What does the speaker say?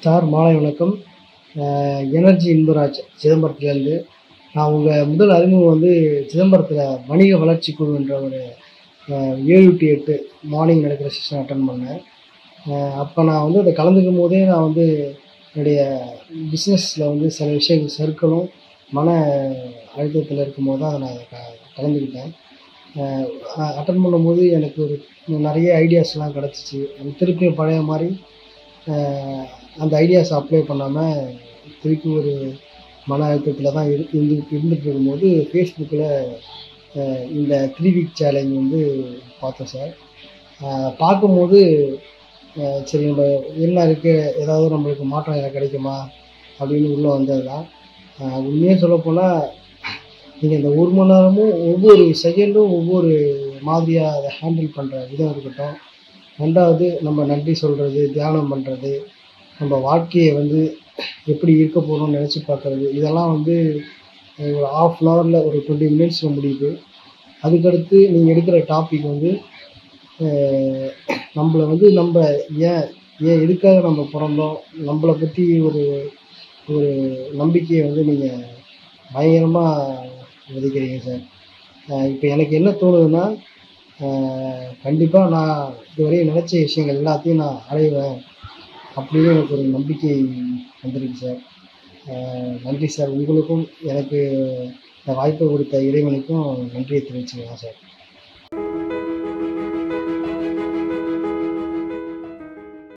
Sir மாலை வணக்கம். Energy Inbaraj சிதம்பரத்துலேருந்து. நான் உங்கள் முதல் அறிமுகம் வந்து சிதம்பரத்தில் வணிக வளர்ச்சி குழுன்ற ஒரு 7 to 8 மார்னிங் நடக்கிற செஷன் அட்டன் பண்ணேன். அப்போ நான் வந்து அதை கலந்துக்கும் போதே நான் வந்து என்னுடைய பிஸ்னஸில் வந்து சில விஷயங்கள் சறுக்கலும் மன அழுத்தத்தில் இருக்கும்போது தான் அதை நான் கலந்துக்கிட்டேன். அட்டன் பண்ணும்போது எனக்கு ஒரு நிறைய ஐடியாஸ்லாம் கிடச்சிச்சு. அது திருப்பியும் பழைய மாதிரி அந்த ஐடியாஸ் அப்ளை பண்ணாமல் திருப்பி ஒரு மன அழுத்தத்தில் தான் இருந்துட்டு இருக்கும்போது ஃபேஸ்புக்கில் இந்த 3 வீக் சேலஞ்ச் வந்து பார்த்தேன் சார். பார்க்கும்போது சரி நம்ம என்ன இருக்குது, ஏதாவது நம்மளுக்கு மாற்றம் எதாவது கிடைக்குமா அப்படின்னு உள்ளே வந்தது தான். உண்மையாக சொல்லப்போனால் நீங்கள் இந்த 1 மணி நேரமும் ஒவ்வொரு செகண்டும் ஒவ்வொரு மாதிரியாக அதை ஹேண்டில் பண்ணுற விதம் இருக்கட்டும். 2வது நம்ம நன்றி சொல்கிறது, தியானம் பண்ணுறது, நம்ம வாழ்க்கையை வந்து எப்படி இருக்க போகிறோம்னு நினச்சி பார்க்குறது, இதெல்லாம் வந்து ஒரு 1/2 hourல ஒரு 20 minutesல முடியுது. அதுக்கடுத்து நீங்கள் எடுக்கிற டாபிக் வந்து நம்மளை வந்து நம்ம ஏன் எதுக்காக நம்ம பிறந்தோம், நம்மளை பற்றி ஒரு ஒரு நம்பிக்கையை வந்து நீங்கள் பயங்கரமாக விதைக்கிறீங்க சார். இப்போ எனக்கு என்ன தோணுதுன்னா, கண்டிப்பாக நான் இதுவரையும் நினச்ச விஷயங்கள் எல்லாத்தையும் நான் அடைவேன் அப்படின்னு எனக்கு ஒரு நம்பிக்கை வந்துருக்கு சார். நன்றி சார். உங்களுக்கும் எனக்கு இந்த வாய்ப்பை கொடுத்த இறைவனுக்கும் நன்றியை தெரிவிச்சுக்கலாம் சார்.